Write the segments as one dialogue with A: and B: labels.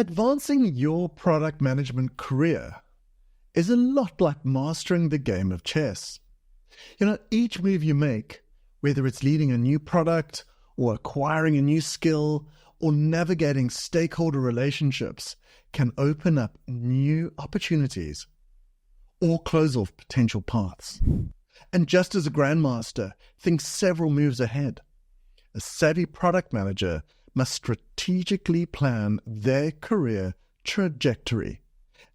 A: Advancing your product management career is a lot like mastering the game of chess. Each move you make, whether it's leading a new product or acquiring a new skill or navigating stakeholder relationships, can open up new opportunities or close off potential paths. And just as a grandmaster thinks several moves ahead, a savvy product manager must strategically plan their career trajectory,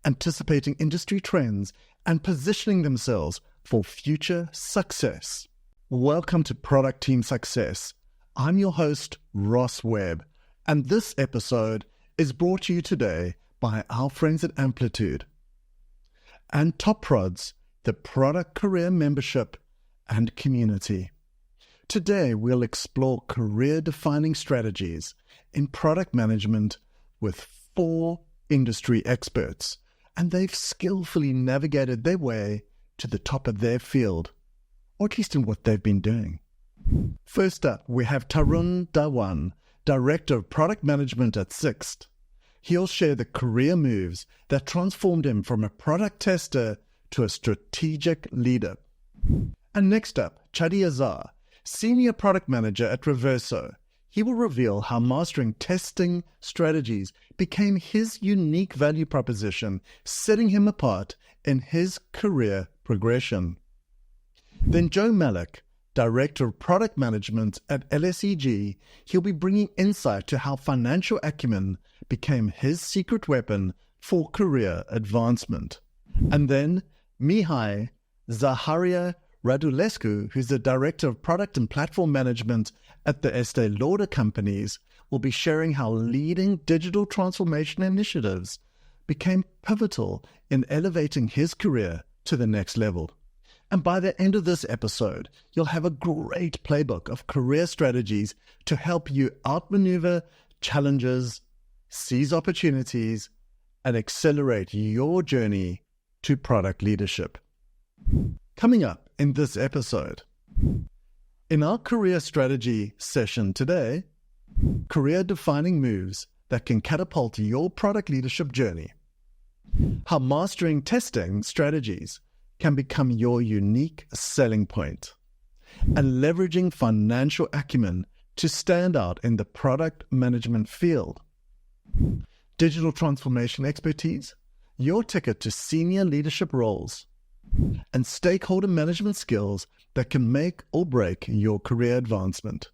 A: anticipating industry trends and positioning themselves for future success. Welcome to Product Team Success. I'm your host, Ross Webb, and this episode is brought to you today by our friends at Amplitude and Top Prods, the product career membership and community. Today, we'll explore career-defining strategies in product management with 4 industry experts, and they've skillfully navigated their way to the top of their field, or at least in what they've been doing. First up, we have Tarun Dhawan, Director of Product Management at Sixt. He'll share the career moves that transformed him from a product tester to a strategic leader. And next up, Chadi Azar, Senior Product Manager at Reverso. He will reveal how mastering testing strategies became his unique value proposition, setting him apart in his career progression. Then Joe Malach, Director of Product Management at LSEG, he'll be bringing insight to how financial acumen became his secret weapon for career advancement. And then Mihai Zaharia Radulescu, who's the Director of Product and Platform Management at the Estee Lauder Companies, will be sharing how leading digital transformation initiatives became pivotal in elevating his career to the next level. And by the end of this episode, you'll have a great playbook of career strategies to help you outmaneuver challenges, seize opportunities, and accelerate your journey to product leadership. Coming up in this episode, in our career strategy session today, career-defining moves that can catapult your product leadership journey, how mastering testing strategies can become your unique selling point, and leveraging financial acumen to stand out in the product management field, digital transformation expertise, your ticket to senior leadership roles, and stakeholder management skills that can make or break your career advancement,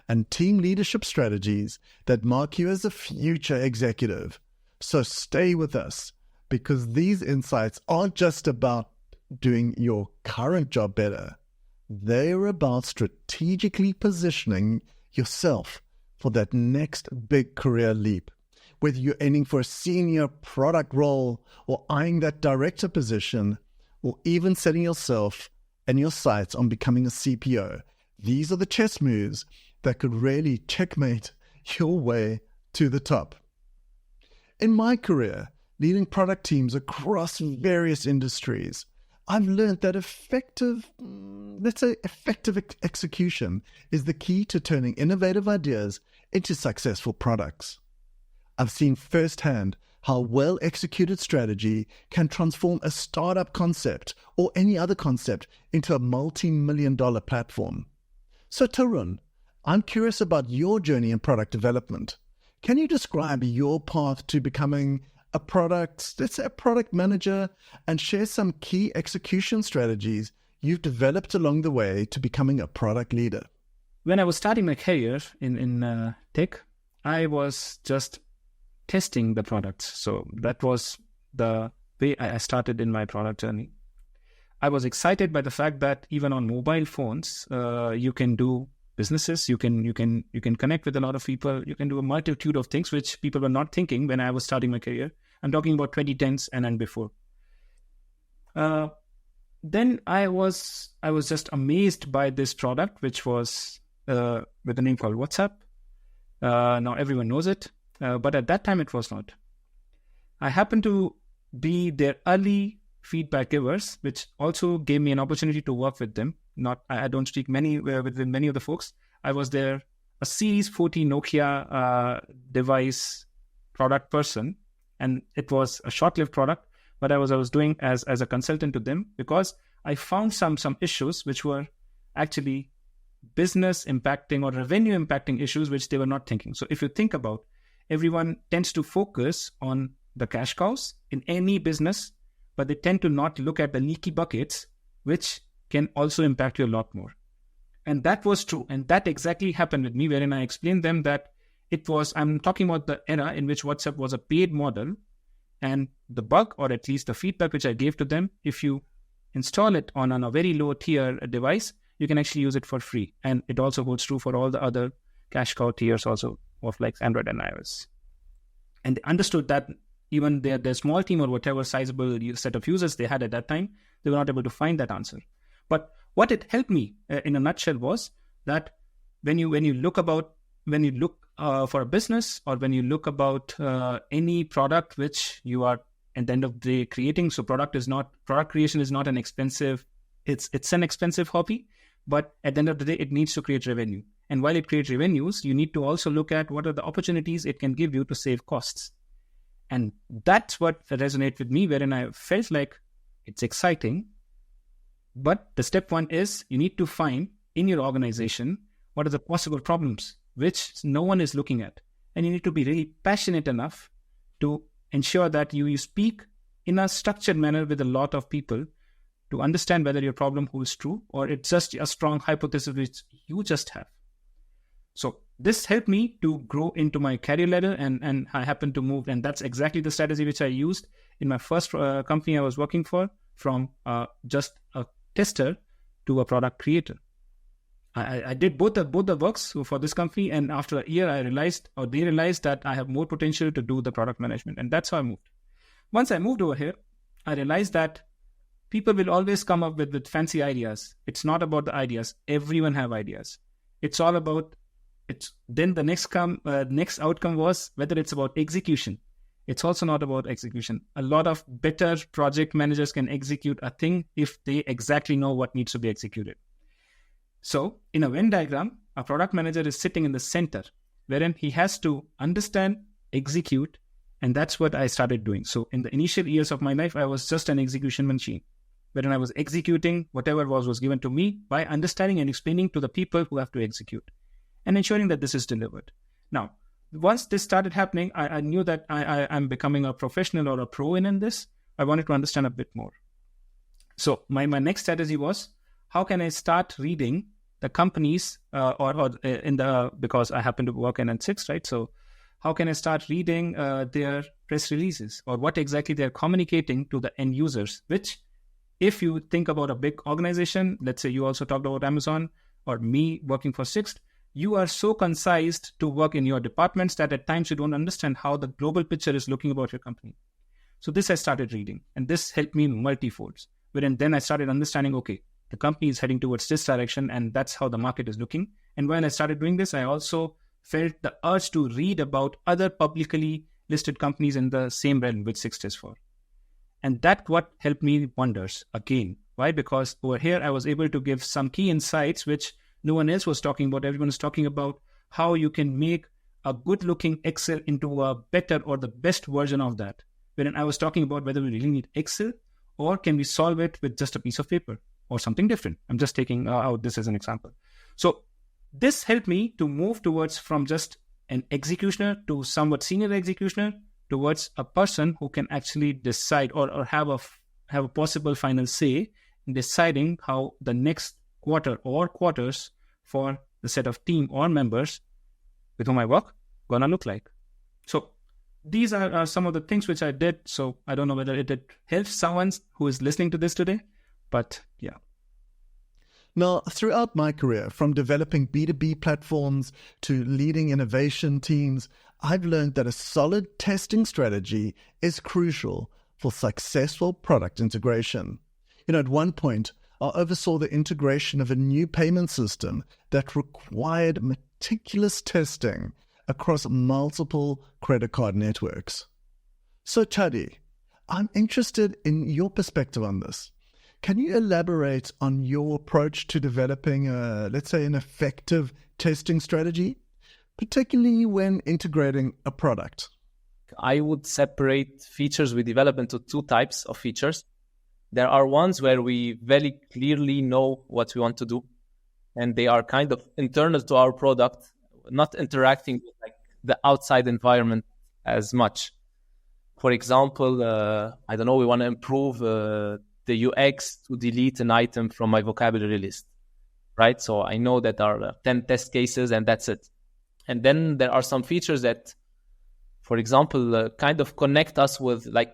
A: and team leadership strategies that mark you as a future executive. So stay with us, because these insights aren't just about doing your current job better. They're about strategically positioning yourself for that next big career leap. Whether you're aiming for a senior product role or eyeing that director position, or even setting yourself and your sights on becoming a CPO, these are the chess moves that could really checkmate your way to the top. In my career, leading product teams across various industries, I've learned that effective execution is the key to turning innovative ideas into successful products. I've seen firsthand how well-executed strategy can transform a startup concept or any other concept into a multi-million-dollar platform. So Tarun, I'm curious about your journey in product development. Can you describe your path to becoming a product manager, and share some key execution strategies you've developed along the way to becoming a product leader?
B: When I was starting my career in tech, I was just testing the products. So that was the way I started in my product journey. I was excited by the fact that even on mobile phones, you can do businesses, you can connect with a lot of people, you can do a multitude of things which people were not thinking when I was starting my career. I'm talking about 2010s and before. Then I was just amazed by this product, which was with a name called WhatsApp. Now everyone knows it, but at that time it was not. I happened to be their early feedback givers, which also gave me an opportunity to work with them. I don't speak with many of the folks. I was there, a Series 40 Nokia device product person, and it was a short-lived product, but I was doing as a consultant to them, because I found some issues which were actually business impacting or revenue impacting issues which they were not thinking. So if you think about, everyone tends to focus on the cash cows in any business, but they tend to not look at the leaky buckets, which can also impact you a lot more. And that was true. And that exactly happened with me, wherein I explained them that I'm talking about the era in which WhatsApp was a paid model, and the bug, or at least the feedback which I gave to them, if you install it on a very low tier device, you can actually use it for free. And it also holds true for all the other cash cow tiers also of like Android and iOS. And they understood that even their small team or whatever sizable set of users they had at that time, they were not able to find that answer. But what it helped me in a nutshell was that when you look for a business, or when you look about any product which you are at the end of the day creating, so product creation is not an expensive, it's an expensive hobby, but at the end of the day, it needs to create revenue. And while it creates revenues, you need to also look at what are the opportunities it can give you to save costs. And that's what resonated with me, wherein I felt like it's exciting. But the step one is you need to find in your organization what are the possible problems which no one is looking at. And you need to be really passionate enough to ensure that you speak in a structured manner with a lot of people to understand whether your problem holds true or it's just a strong hypothesis which you just have. So this helped me to grow into my career ladder, and I happened to move, and that's exactly the strategy which I used in my first company I was working for, from just a tester to a product creator. I did both the works for this company, and after a year they realized that I have more potential to do the product management, and that's how I moved. Once I moved over here, I realized that people will always come up with fancy ideas. It's not about the ideas. Everyone have ideas. It's all about it's. Then the next outcome was whether it's about execution. It's also not about execution. A lot of better project managers can execute a thing if they exactly know what needs to be executed. So in a Venn diagram, a product manager is sitting in the center, wherein he has to understand, execute, and that's what I started doing. So in the initial years of my life, I was just an execution machine, wherein I was executing whatever was given to me by understanding and explaining to the people who have to execute and ensuring that this is delivered. Now, once this started happening, I knew that I'm becoming a professional or a pro in this. I wanted to understand a bit more. So my next strategy was, how can I start reading the companies because I happen to work in N6, right? So how can I start reading their press releases, or what exactly they're communicating to the end users, which if you think about a big organization, let's say you also talked about Amazon or me working for Sixt, you are so concised to work in your departments that at times you don't understand how the global picture is looking about your company. So this I started reading, and this helped me multi-folds. Wherein then I started understanding, okay, the company is heading towards this direction, and that's how the market is looking. And when I started doing this, I also felt the urge to read about other publicly listed companies in the same realm which Sixt is for. And that what helped me wonders again. Why? Because over here I was able to give some key insights which no one else was talking about. Everyone is talking about how you can make a good-looking Excel into a better or the best version of that. When I was talking about whether we really need Excel, or can we solve it with just a piece of paper or something different. I'm just taking out this as an example. So this helped me to move towards from just an executioner to somewhat senior executioner towards a person who can actually decide or have a possible final say in deciding how the next quarter or quarters for the set of team or members with whom I work gonna look like. So these are some of the things which I did. So I don't know whether it helps someone who is listening to this today, but yeah.
A: Now, throughout my career, from developing B2B platforms to leading innovation teams, I've learned that a solid testing strategy is crucial for successful product integration. At one point, I oversaw the integration of a new payment system that required meticulous testing across multiple credit card networks. So, Chadi, I'm interested in your perspective on this. Can you elaborate on your approach to developing, let's say, an effective testing strategy, particularly when integrating a product?
C: I would separate features we develop into two types of features. There are ones where we very clearly know what we want to do, and they are kind of internal to our product, not interacting with like the outside environment as much. For example, I don't know, we want to improve the UX to delete an item from my vocabulary list, right? So I know that there are 10 test cases and that's it. And then there are some features that, for example, kind of connect us with, like,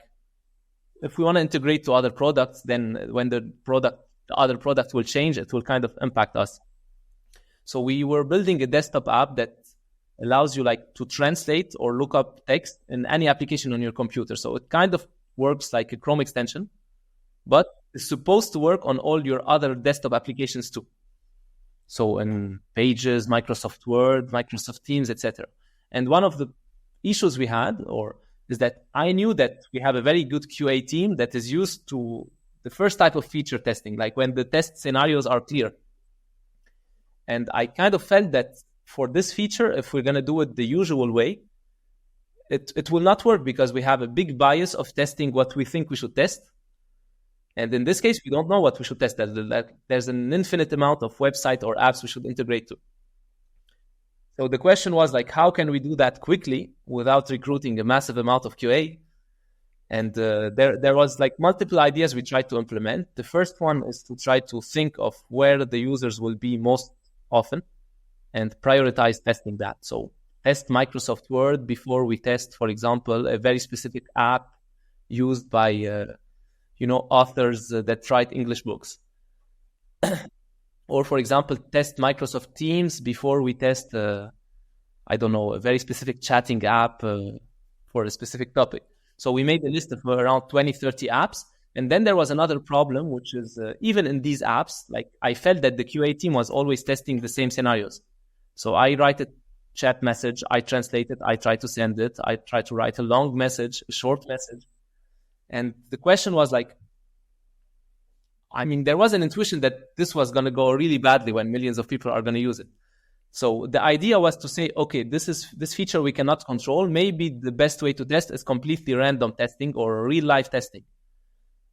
C: if we want to integrate to other products, then when the other product will change, it will kind of impact us. So we were building a desktop app that allows you like to translate or look up text in any application on your computer. So it kind of works like a Chrome extension, but it's supposed to work on all your other desktop applications too. So in Pages, Microsoft Word, Microsoft Teams, etc. And one of the issues we had is that I knew that we have a very good QA team that is used to the first type of feature testing, like when the test scenarios are clear. And I kind of felt that for this feature, if we're going to do it the usual way, it will not work because we have a big bias of testing what we think we should test. And in this case, we don't know what we should test. There's an infinite amount of website or apps we should integrate to. So the question was like, how can we do that quickly without recruiting a massive amount of QA? And there was like multiple ideas we tried to implement. The first one is to try to think of where the users will be most often and prioritize testing that. So test Microsoft Word before we test, for example, a very specific app used by authors that write English books. Or, for example, test Microsoft Teams before we test, a very specific chatting app for a specific topic. So we made a list of around 20, 30 apps. And then there was another problem, which is even in these apps, like I felt that the QA team was always testing the same scenarios. So I write a chat message, I translate it, I try to send it, I try to write a long message, a short message. And the question was like, there was an intuition that this was going to go really badly when millions of people are going to use it. So the idea was to say, okay, this feature we cannot control. Maybe the best way to test is completely random testing or real life testing.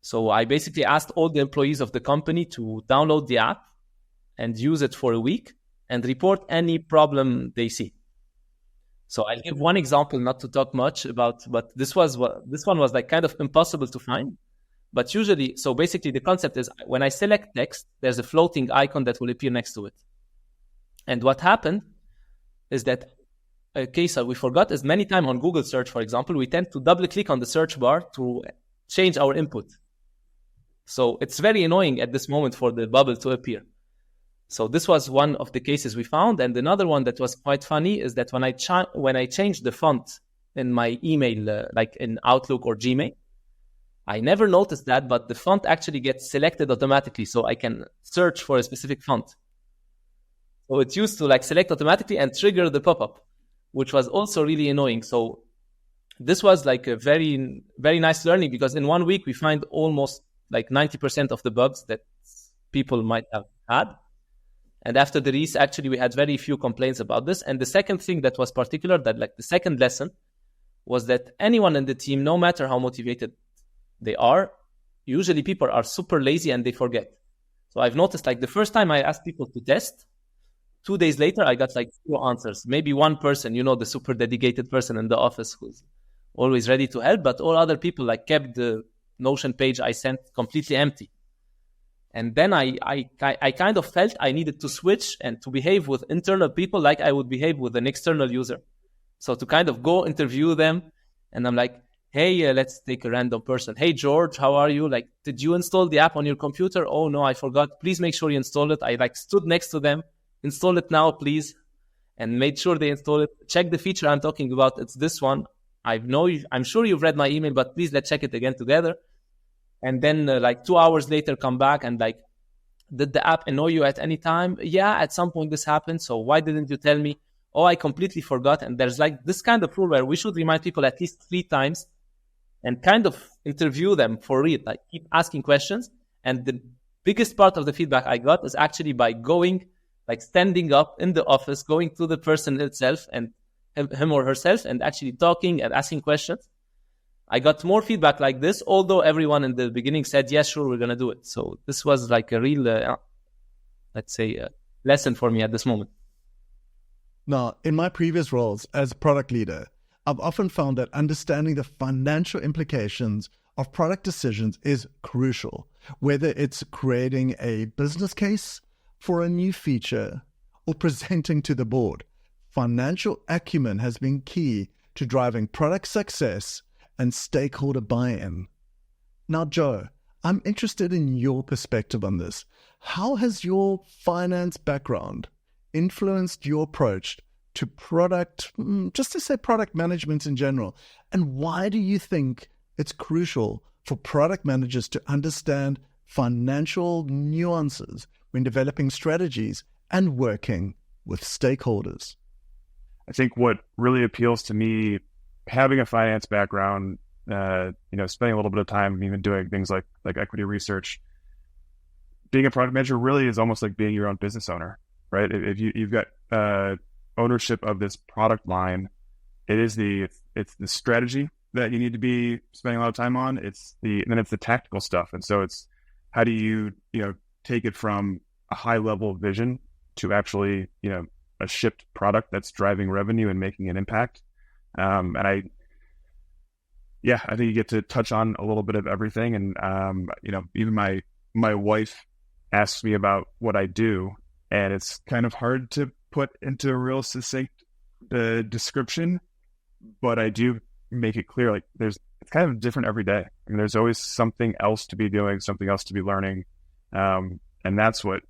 C: So I basically asked all the employees of the company to download the app and use it for a week and report any problem they see. So I'll give one example, not to talk much about, but this one was like kind of impossible to find. But usually, so basically the concept is when I select text, there's a floating icon that will appear next to it. And what happened is that a case we forgot is many times on Google search, for example, we tend to double click on the search bar to change our input. So it's very annoying at this moment for the bubble to appear. So this was one of the cases we found. And another one that was quite funny is that when I changed the font in my email, like in Outlook or Gmail, I never noticed that, but the font actually gets selected automatically. So I can search for a specific font. So it's used to like select automatically and trigger the pop-up, which was also really annoying. So this was like a very, very nice learning because in 1 week we find almost like 90% of the bugs that people might have had. And after the release, actually, we had very few complaints about this. And the second thing that was particular, that like the second lesson, was that anyone in the team, no matter how motivated they are, usually people are super lazy and they forget. So I've noticed like the first time I asked people to test, 2 days later, I got like 0 answers. Maybe one person, the super dedicated person in the office who's always ready to help, but all other people like kept the Notion page I sent completely empty. And then I kind of felt I needed to switch and to behave with internal people like I would behave with an external user. So to kind of go interview them, and I'm like, hey, let's take a random person. Hey, George, how are you? Like, did you install the app on your computer? Oh, no, I forgot. Please make sure you install it. I like stood next to them. Install it now, please. And made sure they install it. Check the feature I'm talking about. It's this one. I'm sure you've read my email, but please let's check it again together. And then like 2 hours later, come back and like, did the app annoy you at any time? Yeah, at some point this happened. So why didn't you tell me? Oh, I completely forgot. And there's like this kind of rule where we should remind people at least 3 times and kind of interview them for real, like keep asking questions. And the biggest part of the feedback I got is actually by going, like standing up in the office, going to the person itself and him or herself and actually talking and asking questions, I got more feedback like this, although everyone in the beginning said, yes, sure, we're going to do it. So this was like a real, let's say, lesson for me at this moment.
A: Now, in my previous roles as product leader, I've often found that understanding the financial implications of product decisions is crucial, whether it's creating a business case for a new feature or presenting to the board. Financial acumen has been key to driving product success and stakeholder buy-in. Now, Joe, I'm interested in your perspective on this. How has your finance background influenced your approach to product, just to say product management in general? And why do you think it's crucial for product managers to understand financial nuances when developing strategies and working with stakeholders?
D: I think what really appeals to me, having a finance background, spending a little bit of time even doing things like equity research, being a product manager really is almost like being your own business owner, right? If you've got ownership of this product line, it's the strategy that you need to be spending a lot of time on. Then it's the tactical stuff, and so it's how do you take it from a high level vision to actually a shipped product that's driving revenue and making an impact. And I think you get to touch on a little bit of everything. And, even my wife asks me about what I do, and it's kind of hard to put into a real succinct description, but I do make it clear, it's kind of different every day. I mean, there's always something else to be doing, something else to be learning. And that's what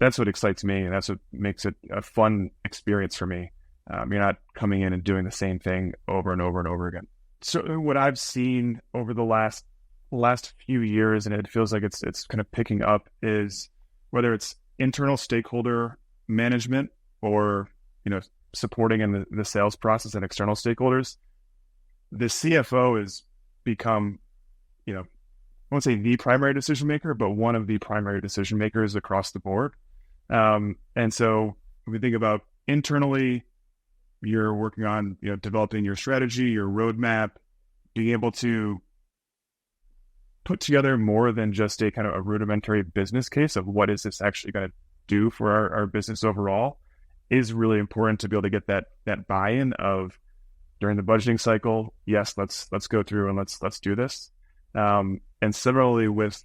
D: excites me, and that's what makes it a fun experience for me. You're not coming in and doing the same thing over and over and over again. So what I've seen over the last few years, and it feels like it's kind of picking up, is whether it's internal stakeholder management or supporting in the sales process and external stakeholders, the CFO has become I won't say the primary decision maker, but one of the primary decision makers across the board. And so when we think about internally, you're working on, developing your strategy, your roadmap, being able to put together more than just a kind of a rudimentary business case of what is this actually going to do for our business overall is really important to be able to get that buy-in of during the budgeting cycle. Yes, let's go through and let's do this. And similarly with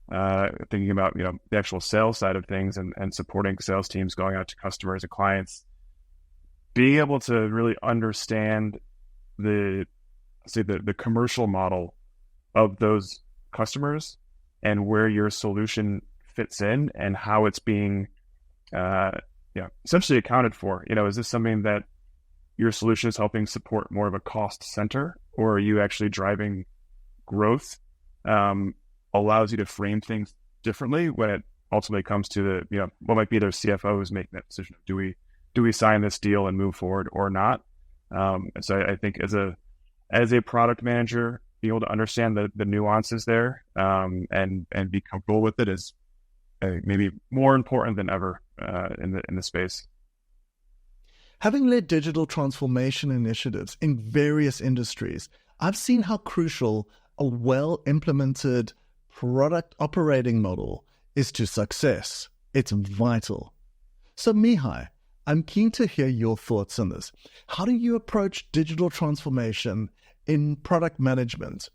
D: thinking about the actual sales side of things and supporting sales teams going out to customers and clients, being able to really understand the commercial model of those customers and where your solution fits in and how it's being essentially accounted for. Is this something that your solution is helping support more of a cost center, or are you actually driving growth? Allows you to frame things differently when it ultimately comes to what might be their CFO who's making that decision. Do we sign this deal and move forward or not? So I think as a product manager, being able to understand the nuances there and be comfortable with it is maybe more important than ever in the space.
A: Having led digital transformation initiatives in various industries, I've seen how crucial a well-implemented product operating model is to success. It's vital. So Mihai, I'm keen to hear your thoughts on this. How do you approach digital transformation in product management?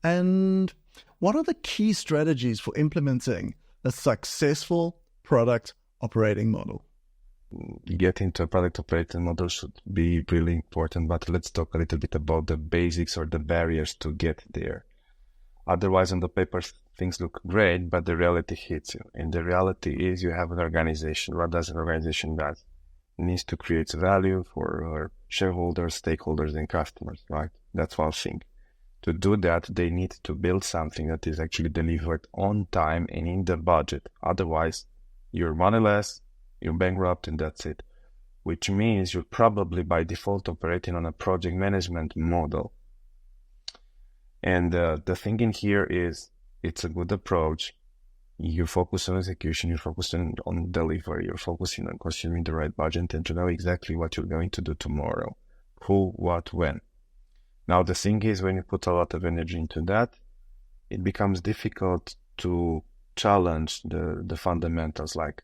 A: And what are the key strategies for implementing a successful product operating model?
E: Getting to a product operating model should be really important, but let's talk a little bit about the basics or the barriers to get there. Otherwise, on the paper, things look great, but the reality hits you. And the reality is you have an organization. What does an organization do? It needs to create value for shareholders, stakeholders, and customers, right? That's one thing. To do that, they need to build something that is actually delivered on time and in the budget. Otherwise, you're moneyless, you're bankrupt, and that's it. Which means you're probably by default operating on a project management model. And the thinking here is it's a good approach. You focus on execution, you're focusing on delivery, you're focusing on consuming the right budget and to know exactly what you're going to do tomorrow. who, what, when. Now, the thing is, when you put a lot of energy into that, it becomes difficult to challenge the fundamentals, like,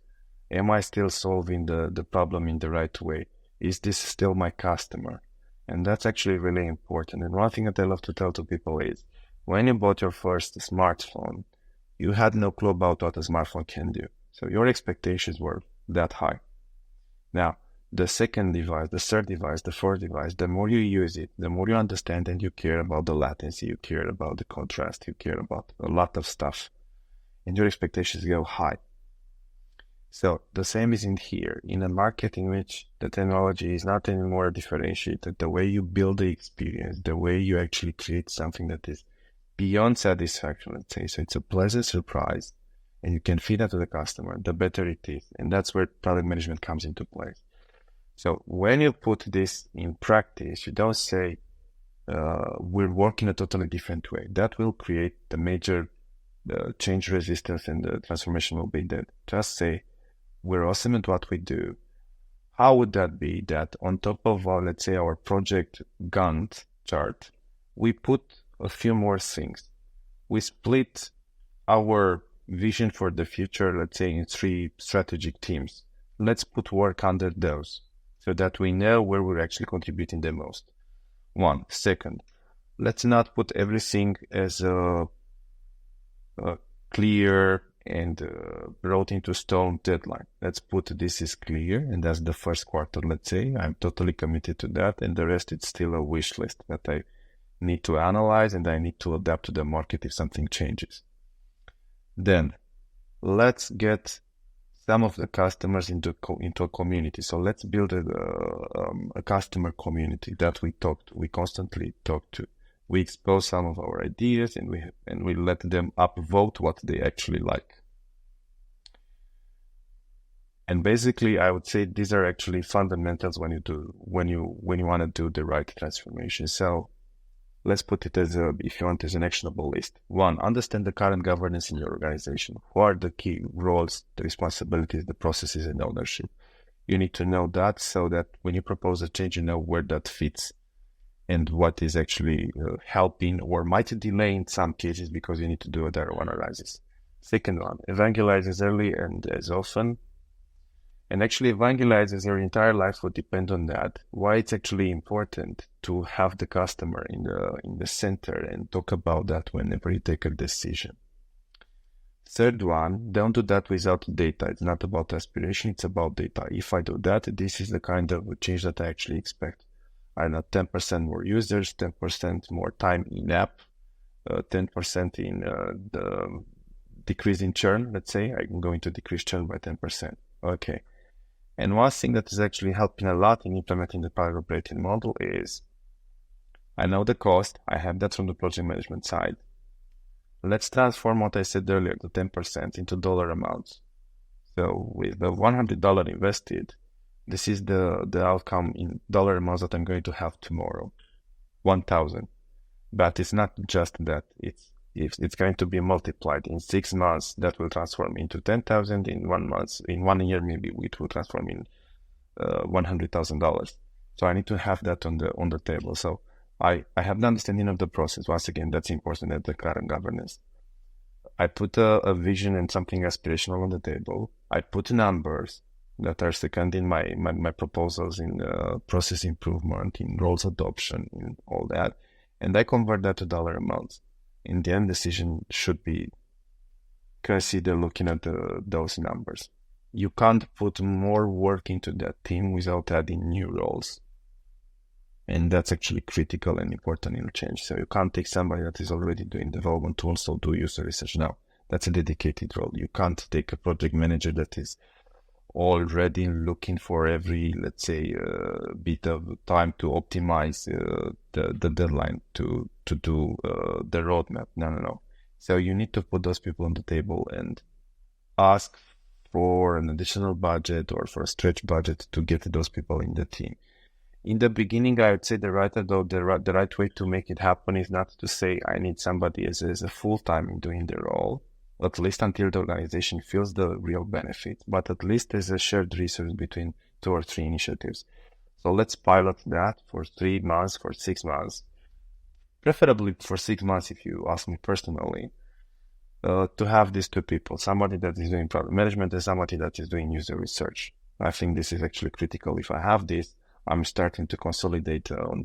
E: am I still solving the problem in the right way? Is this still my customer? And that's actually really important. And one thing that I love to tell to people is, when you bought your first smartphone, you had no clue about what a smartphone can do. So your expectations were that high. Now, the second device, the third device, the fourth device, the more you use it, the more you understand and you care about the latency, you care about the contrast, you care about a lot of stuff. And your expectations go high. So the same is in here, in a market in which the technology is not anymore differentiated, the way you build the experience, the way you actually create something that is beyond satisfaction, let's say. So it's a pleasant surprise, and you can feed that to the customer, the better it is. And that's where product management comes into place. So when you put this in practice, you don't say, we're working a totally different way. That will create the major change resistance, and the transformation will be dead. Just say, we're awesome at what we do. How would that be that on top of our, let's say, our project Gantt chart, we put a few more things. We split our vision for the future, let's say, in 3 strategic teams. Let's put work under those so that we know where we're actually contributing the most. One. Second, let's not put everything as a clear and wrote into stone deadline. Let's put this is clear, and that's the first quarter, let's say. I'm totally committed to that, and the rest it's still a wish list that I need to analyze, and I need to adapt to the market if something changes. Then let's get some of the customers into a community. So let's build a customer community that we constantly talk to. We expose some of our ideas, and we let them upvote what they actually like. And basically, I would say these are actually fundamentals when you want to do the right transformation. So let's put it as if you want, as an actionable list. 1, understand the current governance in your organization. Who are the key roles, the responsibilities, the processes, and ownership? You need to know that, so that when you propose a change, you know where that fits and what is actually helping or might delay in some cases, because you need to do a thorough analysis. Second one, evangelize as early and as often. And actually evangelize as your entire life would depend on that. Why it's actually important to have the customer in the center and talk about that whenever you take a decision. Third one, don't do that without data. It's not about aspiration, it's about data. If I do that, this is the kind of change that I actually expect. I know 10% more users, 10% more time in app, 10% in the decrease in churn, let's say. I'm going to decrease churn by 10%. Okay. And one thing that is actually helping a lot in implementing the product operating model is, I know the cost, I have that from the project management side. Let's transform what I said earlier, the 10%, into dollar amounts. So with the $100 invested, this is the outcome in dollar amounts that I'm going to have tomorrow, 1,000. But it's not just that, it's going to be multiplied in 6 months. That will transform into 10,000 in 1 month. In 1 year, maybe it will transform in $100,000. So I need to have that on the table. So I have the understanding of the process. Once again, that's important at the current governance. I put a vision and something aspirational on the table. I put numbers that are second in my proposals, in process improvement, in roles adoption, in all that. And I convert that to dollar amounts. In the end, decision should be consider looking at those numbers. You can't put more work into that team without adding new roles. And that's actually critical and important in change. So you can't take somebody that is already doing development to also do user research now. That's a dedicated role. You can't take a project manager that is already looking for every, let's say, bit of time to optimize the deadline to do the roadmap. No. So you need to put those people on the table and ask for an additional budget or for a stretch budget to get those people in the team. In the beginning, I would say the right way to make it happen is not to say I need somebody as a full-time in doing the role, at least until the organization feels the real benefit, but at least there's a shared resource between 2 or 3 initiatives. So let's pilot that for 3 months, for 6 months, preferably for 6 months if you ask me personally, to have these two people, somebody that is doing product management and somebody that is doing user research. I think this is actually critical. If I have this, I'm starting to consolidate on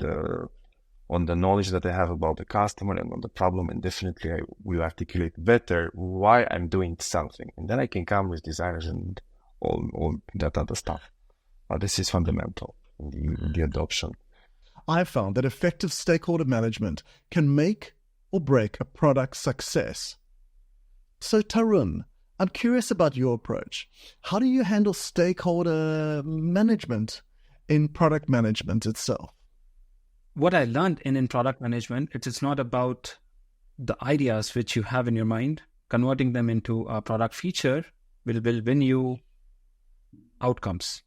E: the knowledge that I have about the customer and on the problem, and definitely I will articulate better why I'm doing something. And then I can come with designers and all that other stuff. This is fundamental in the adoption.
A: I've found that effective stakeholder management can make or break a product's success. So Tarun, I'm curious about your approach. How do you handle stakeholder management in product management itself?
B: What I learned in product management, it's not about the ideas which you have in your mind. Converting them into a product feature will win you outcomes.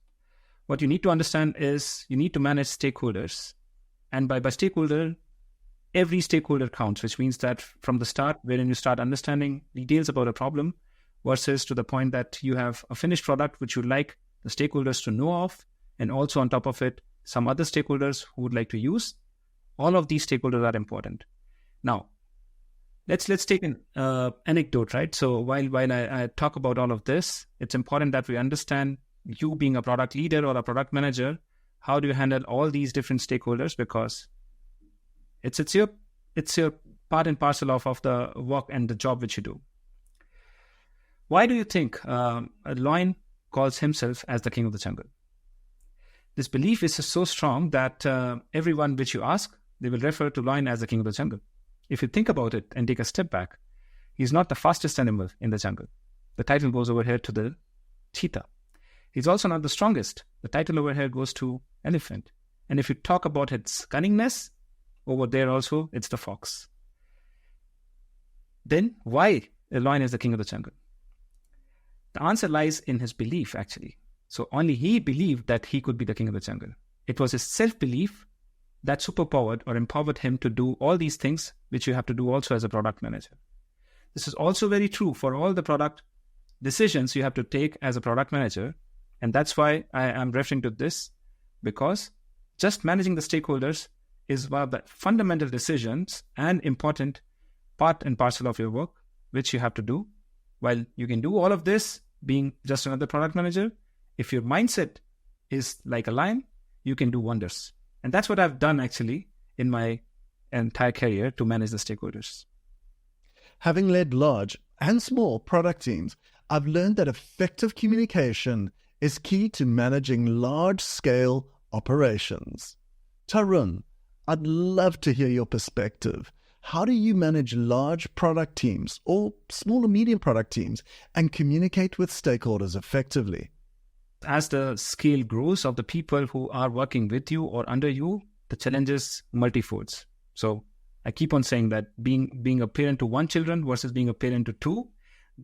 B: What you need to understand is you need to manage stakeholders. And by stakeholder, every stakeholder counts, which means that from the start, wherein you start understanding details about a problem, versus to the point that you have a finished product which you'd like the stakeholders to know of, and also on top of it, some other stakeholders who would like to use. All of these stakeholders are important. Now, let's take an anecdote, right? So while I talk about all of this, it's important that we understand, you being a product leader or a product manager, how do you handle all these different stakeholders? Because it's your part and parcel of the work and the job which you do. Why do you think a lion calls himself as the king of the jungle? This belief is so strong that everyone which you ask, they will refer to lion as the king of the jungle. If you think about it and take a step back, he's not the fastest animal in the jungle. The title goes over here to the cheetah. He's also not the strongest. The title over here goes to elephant. And if you talk about its cunningness, over there also, it's the fox. Then why a lion is the king of the jungle? The answer lies in his belief, actually. So only he believed that he could be the king of the jungle. It was his self-belief that superpowered or empowered him to do all these things, which you have to do also as a product manager. This is also very true for all the product decisions you have to take as a product manager. And that's why I am referring to this, because just managing the stakeholders is one of the fundamental decisions and important part and parcel of your work, which you have to do. While you can do all of this being just another product manager, if your mindset is like a lion, you can do wonders. And that's what I've done actually in my entire career to manage the stakeholders.
A: Having led large and small product teams, I've learned that effective communication is key to managing large-scale operations. Tarun, I'd love to hear your perspective. How do you manage large product teams or small or medium product teams and communicate with stakeholders effectively?
B: As the scale grows of the people who are working with you or under you, the challenge is multifolds. So I keep on saying that being a parent to one children versus being a parent to two,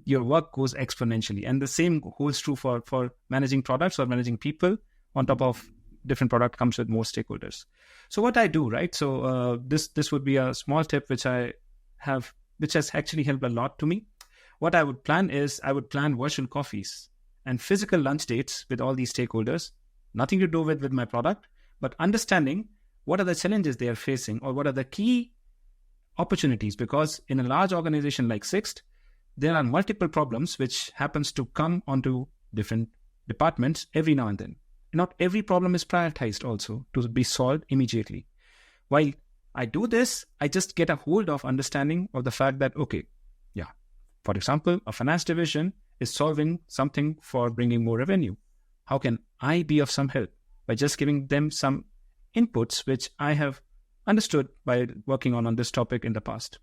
B: your work goes exponentially. And the same holds true for managing products or managing people. On top of different product comes with more stakeholders. So what I do, right? So this would be a small tip which I have, which has actually helped a lot to me. What I would plan is I would plan virtual coffees and physical lunch dates with all these stakeholders, nothing to do with my product, but understanding what are the challenges they are facing or what are the key opportunities. Because in a large organization like Sixt, there are multiple problems which happens to come onto different departments every now and then. Not every problem is prioritized also to be solved immediately. While I do this, I just get a hold of understanding of the fact that, okay, yeah, for example, a finance division is solving something for bringing more revenue. How can I be of some help? By just giving them some inputs which I have understood by working on this topic in the past.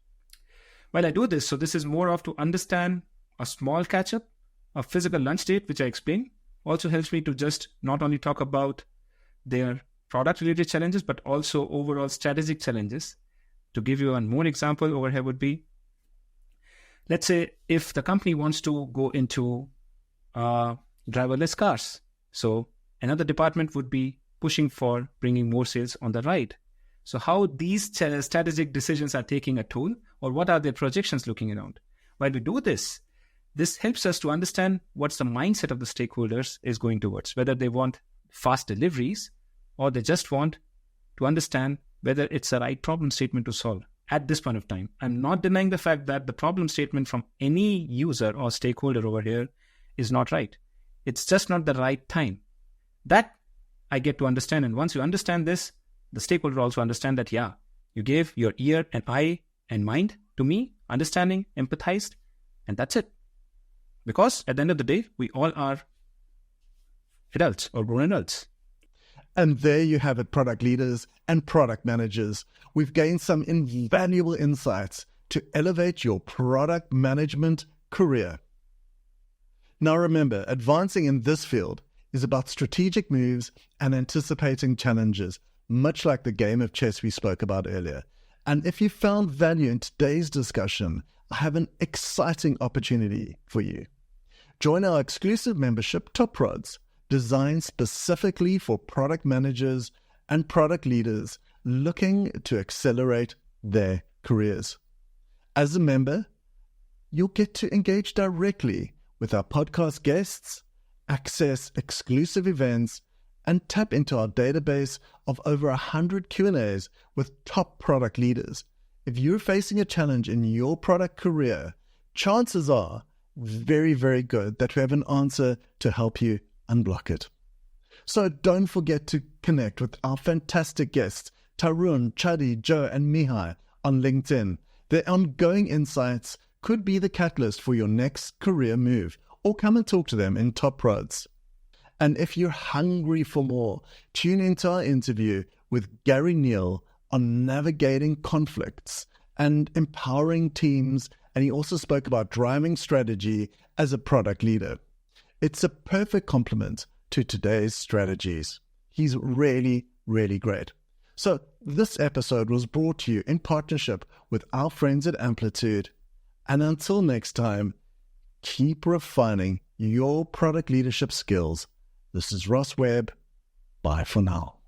B: While I do this, so this is more of to understand a small catch-up, a physical lunch date, which I explained, also helps me to just not only talk about their product-related challenges, but also overall strategic challenges. To give you one more example over here would be, let's say if the company wants to go into driverless cars. So another department would be pushing for bringing more sales on the ride. So how these strategic decisions are taking a toll, or what are their projections looking around? While we do this helps us to understand what's the mindset of the stakeholders is going towards, whether they want fast deliveries or they just want to understand whether it's the right problem statement to solve at this point of time. I'm not denying the fact that the problem statement from any user or stakeholder over here is not right. It's just not the right time. That I get to understand. And once you understand this, the stakeholder also understand that, yeah, you gave your ear and eye and mind to me, understanding, empathized, and that's it. Because at the end of the day, we all are adults or grown adults.
A: And there you have it, product leaders and product managers. We've gained some invaluable insights to elevate your product management career. Now remember, advancing in this field is about strategic moves and anticipating challenges, much like the game of chess we spoke about earlier. And if you found value in today's discussion, I have an exciting opportunity for you. Join our exclusive membership, Top Rods, designed specifically for product managers and product leaders looking to accelerate their careers. As a member, you'll get to engage directly with our podcast guests, access exclusive events, and tap into our database of over 100 Q&As with top product leaders. If you're facing a challenge in your product career, chances are very, very good that we have an answer to help you unblock it. So don't forget to connect with our fantastic guests, Tarun, Chadi, Joe, and Mihai on LinkedIn. Their ongoing insights could be the catalyst for your next career move, or come and talk to them in Top Rods. And if you're hungry for more, tune into our interview with Gary Neal on navigating conflicts and empowering teams, and he also spoke about driving strategy as a product leader. It's a perfect complement to today's strategies. He's really, really great. So this episode was brought to you in partnership with our friends at Amplitude. And until next time, keep refining your product leadership skills. This is Ross Webb. Bye for now.